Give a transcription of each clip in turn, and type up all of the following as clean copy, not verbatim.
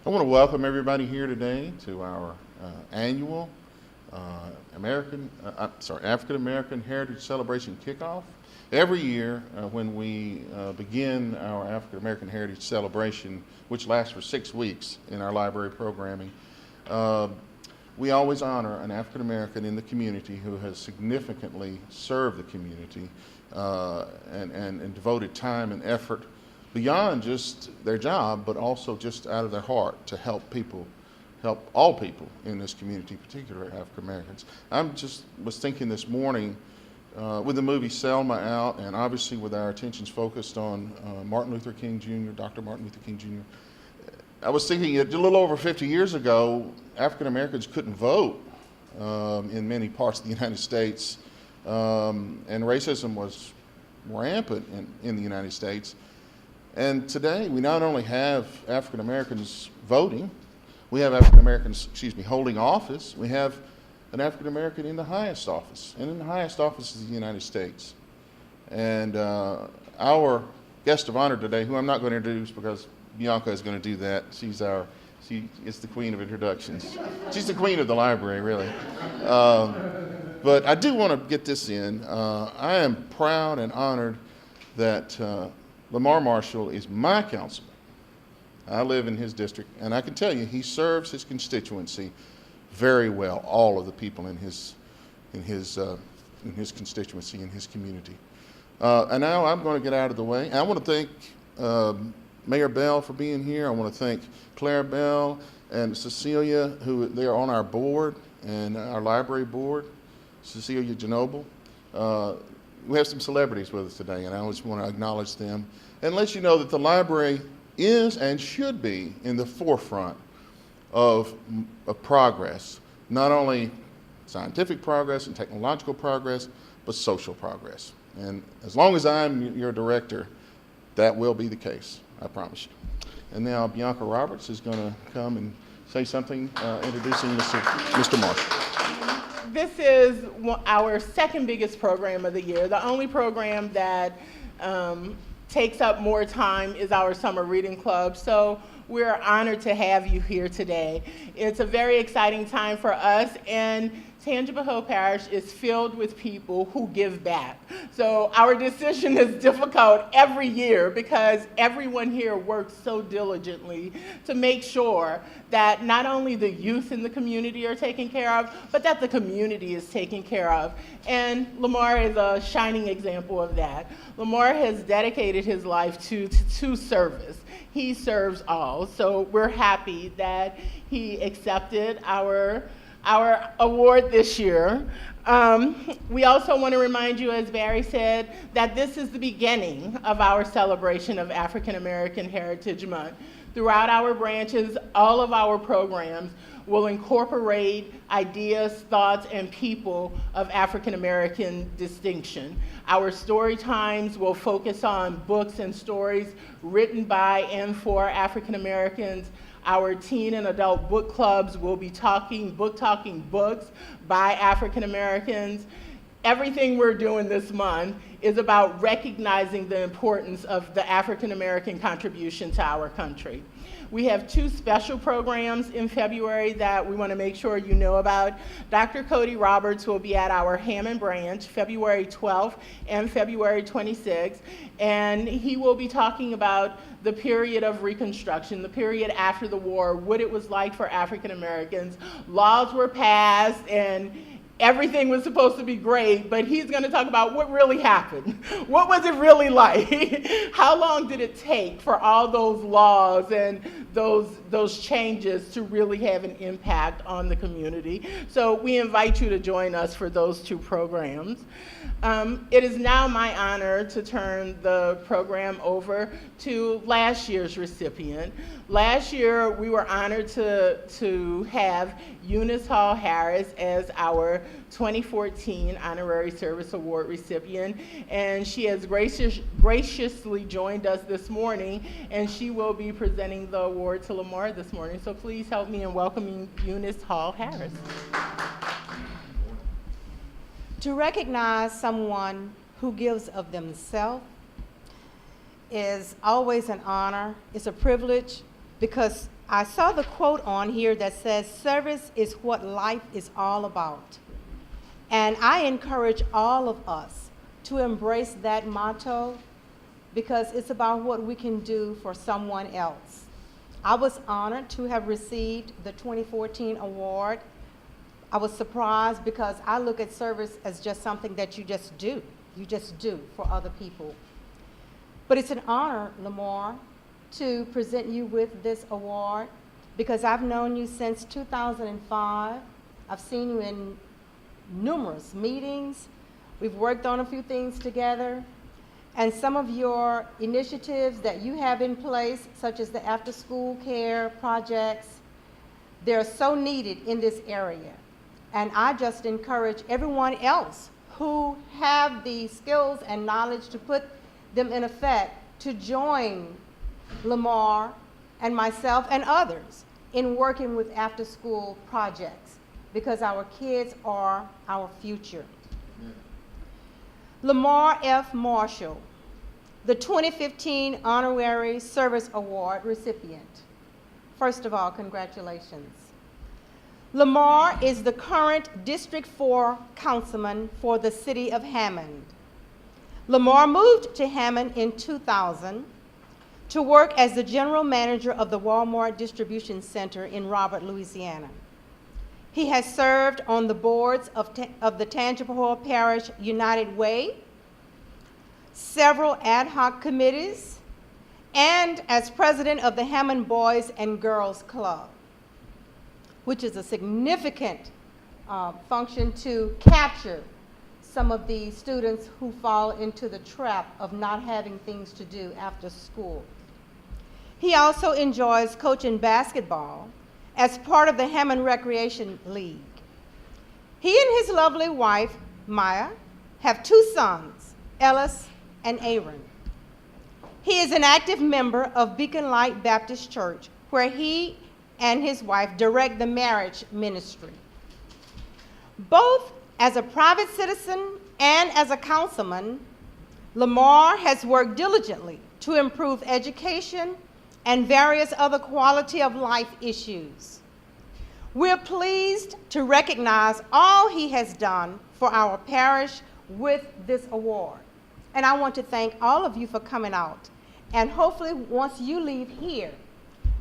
I want to welcome everybody here today to our annual African American Heritage Celebration kickoff. Every year when we begin our African American Heritage Celebration, which lasts for 6 weeks in our library programming, we always honor an African American in the community who has significantly served the community and devoted time and effort beyond just their job, but also just out of their heart to help all people in this community, particularly African Americans. Was thinking this morning with the movie Selma out, and obviously with our attentions focused on Martin Luther King Jr., Dr. Martin Luther King Jr., I was thinking that a little over 50 years ago, African Americans couldn't vote in many parts of the United States, and racism was rampant in the United States. And today, we not only have African Americans voting, we have African Americans, holding office. We have an African American in the highest office, and in the highest office is the United States. And our guest of honor today, who I'm not going to introduce because Bianca is going to do that. She is the queen of introductions. She's the queen of the library, really. But I do want to get this in. I am proud and honored that Lemar Marshall is my councilman. I live in his district, and I can tell you he serves his constituency very well, all of the people in his constituency, in his community. And now I'm going to get out of the way. I want to thank Mayor Bell for being here. I want to thank Claire Bell and Cecilia, who they are on our board and our library board, Cecilia Genoble. We have some celebrities with us today, and I just want to acknowledge them and let you know that the library is and should be in the forefront of progress, not only scientific progress and technological progress, but social progress. And as long as I'm your director, that will be the case, I promise you. And now Bianca Roberts is going to come and say something introducing Mr. Marshall. This is our second biggest program of the year. The only program that takes up more time is our summer reading club. So we're honored to have you here today. It's a very exciting time for us, and Tangipahoa Hill Parish is filled with people who give back. So our decision is difficult every year because everyone here works so diligently to make sure that not only the youth in the community are taken care of, but that the community is taken care of. And Lemar is a shining example of that. Lemar has dedicated his life to service. He serves all. So we're happy that he accepted our award this year. We also want to remind you, as Barry said, that this is the beginning of our celebration of African American Heritage Month. Throughout our branches, all of our programs will incorporate ideas, thoughts, and people of African American distinction. Our story times will focus on books and stories written by and for African Americans. Our teen and adult book clubs will be talking books by African Americans. Everything we're doing this month is about recognizing the importance of the African American contribution to our country. We have 2 special programs in February that we want to make sure you know about. Dr. Cody Roberts will be at our Hammond branch February 12th and February 26th, and he will be talking about the period of Reconstruction, the period after the war, what it was like for African Americans. Laws were passed and everything was supposed to be great, but he's going to talk about what really happened. What was it really like? How long did it take for all those laws and those changes to really have an impact on the community? So we invite you to join us for those 2 programs. It is now my honor to turn the program over to last year's recipient. Last year, we were honored to have Eunice Hall Harris as our 2014 Honorary Service Award recipient, and she has graciously joined us this morning, and she will be presenting the award to Lemar this morning. So please help me in welcoming Eunice Hall Harris. To recognize someone who gives of themselves is always an honor. It's a privilege because I saw the quote on here that says, "Service is what life is all about." And I encourage all of us to embrace that motto because it's about what we can do for someone else. I was honored to have received the 2014 award. I was surprised because I look at service as just something that you just do. You just do for other people. But it's an honor, Lemar, to present you with this award because I've known you since 2005. I've seen you in numerous meetings. We've worked on a few things together. And some of your initiatives that you have in place, such as the after-school care projects, they're so needed in this area. And I just encourage everyone else who have the skills and knowledge to put them in effect to join Lemar and myself and others in working with after-school projects because our kids are our future. Lemar F. Marshall, the 2015 Honorary Service Award recipient. First of all, congratulations. Lemar is the current District 4 Councilman for the City of Hammond. Lemar moved to Hammond in 2000 to work as the General Manager of the Walmart Distribution Center in Robert, Louisiana. He has served on the boards of the Tangipahoa Parish United Way, several ad hoc committees, and as president of the Hammond Boys and Girls Club, which is a significant function to capture some of the students who fall into the trap of not having things to do after school. He also enjoys coaching basketball as part of the Hammond Recreation League. He and his lovely wife, Maya, have 2 sons, Ellis and Aaron. He is an active member of Beacon Light Baptist Church, where he and his wife direct the marriage ministry. Both as a private citizen and as a councilman, Lemar has worked diligently to improve education and various other quality of life issues. We're pleased to recognize all he has done for our parish with this award. And I want to thank all of you for coming out. And hopefully once you leave here,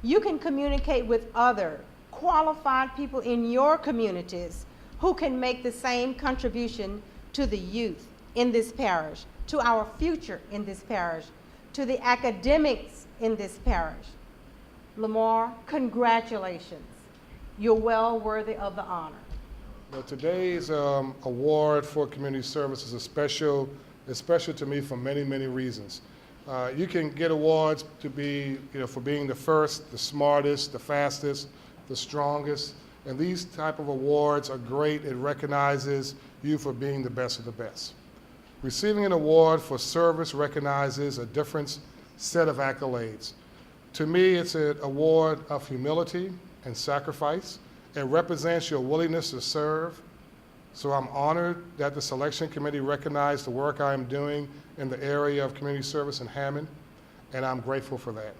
you can communicate with other qualified people in your communities who can make the same contribution to the youth in this parish, to our future in this parish, to the academics in this parish. Lemar, congratulations. You're well worthy of the honor. Well, today's award for community service is special to me for many, many reasons. You can get awards to be, for being the first, the smartest, the fastest, the strongest, and these type of awards are great. It recognizes you for being the best of the best. Receiving an award for service recognizes a different set of accolades. To me, it's an award of humility and sacrifice. It represents your willingness to serve. So I'm honored that the selection committee recognized the work I am doing in the area of community service in Hammond, and I'm grateful for that.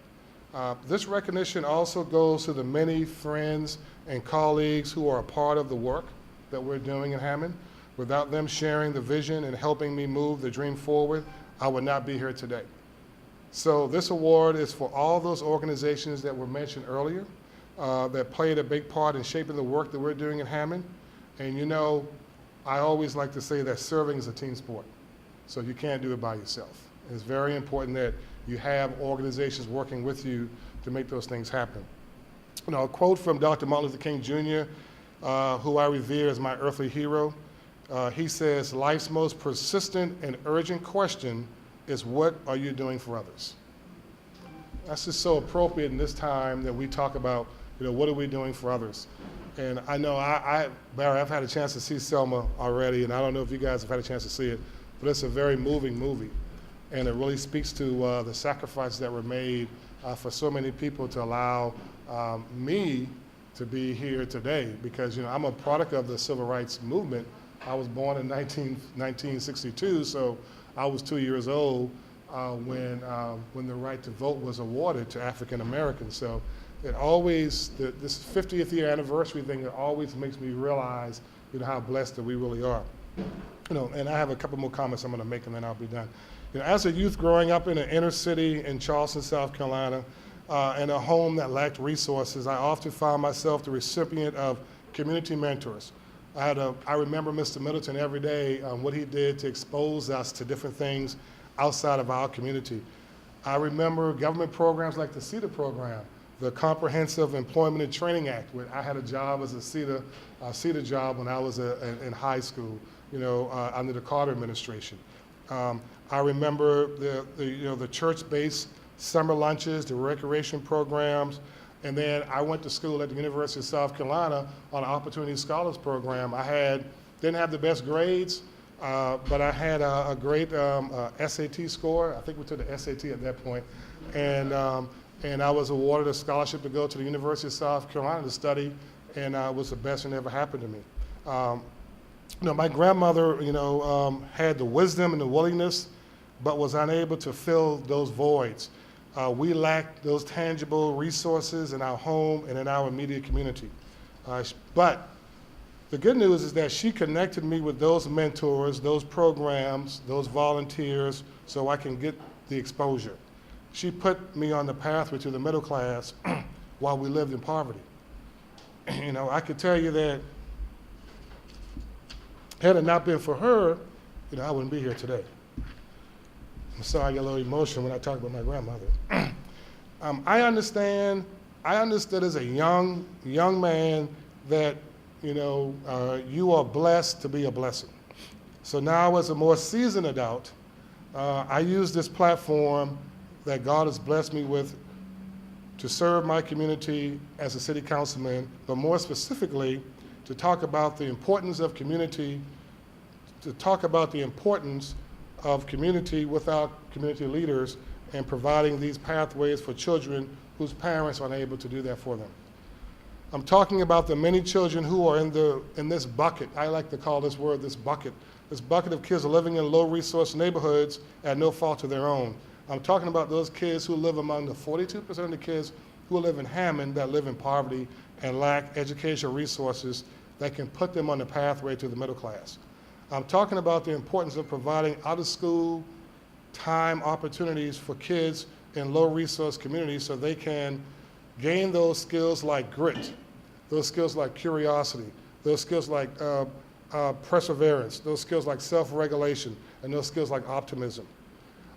This recognition also goes to the many friends and colleagues who are a part of the work that we're doing in Hammond. Without them sharing the vision and helping me move the dream forward, I would not be here today. So this award is for all those organizations that were mentioned earlier that played a big part in shaping the work that we're doing in Hammond. And I always like to say that serving is a team sport. So you can't do it by yourself. It's very important that you have organizations working with you to make those things happen. A quote from Dr. Martin Luther King Jr., who I revere as my earthly hero. He says, life's most persistent and urgent question is, what are you doing for others? That's just so appropriate in this time that we talk about, what are we doing for others? And I know Barry, I've had a chance to see Selma already, and I don't know if you guys have had a chance to see it, but it's a very moving movie. And it really speaks to the sacrifices that were made for so many people to allow me to be here today, because I'm a product of the civil rights movement. I was born in 1962, so I was 2 years old when the right to vote was awarded to African Americans. So it always, this 50th year anniversary thing, it always makes me realize, how blessed that we really are. And I have a couple more comments I'm going to make, and then I'll be done. As a youth growing up in an inner city in Charleston, South Carolina, in a home that lacked resources, I often found myself the recipient of community mentors. I remember Mr. Middleton every day, what he did to expose us to different things outside of our community. I remember government programs like the CETA program, the Comprehensive Employment and Training Act, where I had a job as a CETA job when I was in high school, under the Carter administration. I remember the church-based summer lunches, the recreation programs, and then I went to school at the University of South Carolina on an Opportunity Scholars Program. Didn't have the best grades, but I had a great SAT score. I think we took the SAT at that point, and I was awarded a scholarship to go to the University of South Carolina to study, and it was the best thing that ever happened to me. My grandmother, had the wisdom and the willingness, but was unable to fill those voids. We lacked those tangible resources in our home and in our immediate community. But the good news is that she connected me with those mentors, those programs, those volunteers, so I can get the exposure. She put me on the pathway to the middle class while we lived in poverty. I could tell you that had it not been for her, I wouldn't be here today. I'm sorry I get a little emotional when I talk about my grandmother. I understood as a young man that, you are blessed to be a blessing. So now as a more seasoned adult, I use this platform that God has blessed me with to serve my community as a city councilman, but more specifically, to talk about the importance of community, with our community leaders and providing these pathways for children whose parents are unable to do that for them. I'm talking about the many children who are in this bucket. I like to call this word this bucket of kids living in low-resource neighborhoods at no fault of their own. I'm talking about those kids who live among the 42% of the kids who live in Hammond that live in poverty and lack educational resources that can put them on the pathway to the middle class. I'm talking about the importance of providing out-of-school time opportunities for kids in low-resource communities so they can gain those skills like grit, those skills like curiosity, those skills like perseverance, those skills like self-regulation, and those skills like optimism.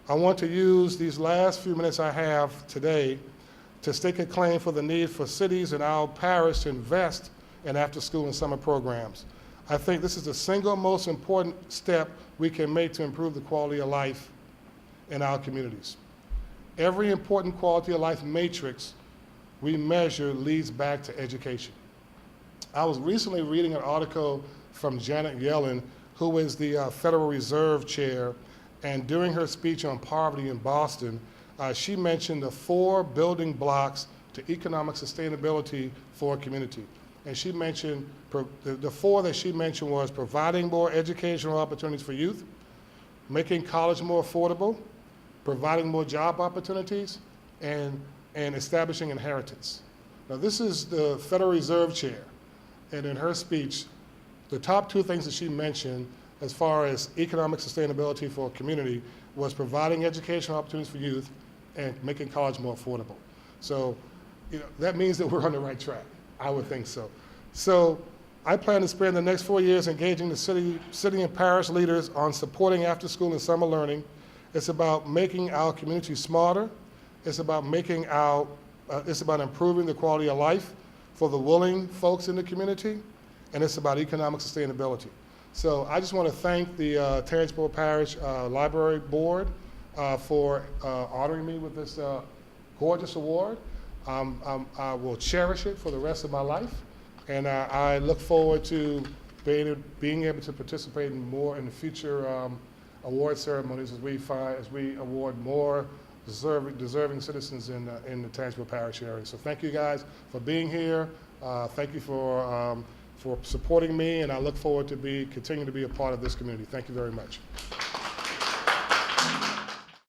I want to use these last few minutes I have today to stake a claim for the need for cities and our parish to invest in after-school and summer programs. I think this is the single most important step we can make to improve the quality of life in our communities. Every important quality of life matrix we measure leads back to education. I was recently reading an article from Janet Yellen, who is the Federal Reserve Chair, and during her speech on poverty in Boston, she mentioned the 4 building blocks to economic sustainability for a community. And she mentioned, the 4 that she mentioned was providing more educational opportunities for youth, making college more affordable, providing more job opportunities, and establishing inheritance. Now this is the Federal Reserve Chair, and in her speech, the top 2 things that she mentioned as far as economic sustainability for a community was providing educational opportunities for youth and making college more affordable. So that means that we're on the right track. I would think so. So I plan to spend the next 4 years engaging the city and parish leaders on supporting after-school and summer learning. It's about making our community smarter. It's about improving the quality of life for the willing folks in the community, and it's about economic sustainability. So I just want to thank the Tarrantsport Parish Library Board for honoring me with this gorgeous award. I will cherish it for the rest of my life, and I look forward to being able to participate in the future award ceremonies as we award more deserving citizens in the Tarrantsport Parish area. So thank you guys for being here. Thank you for supporting me, and I look forward to continuing to be a part of this community. Thank you very much.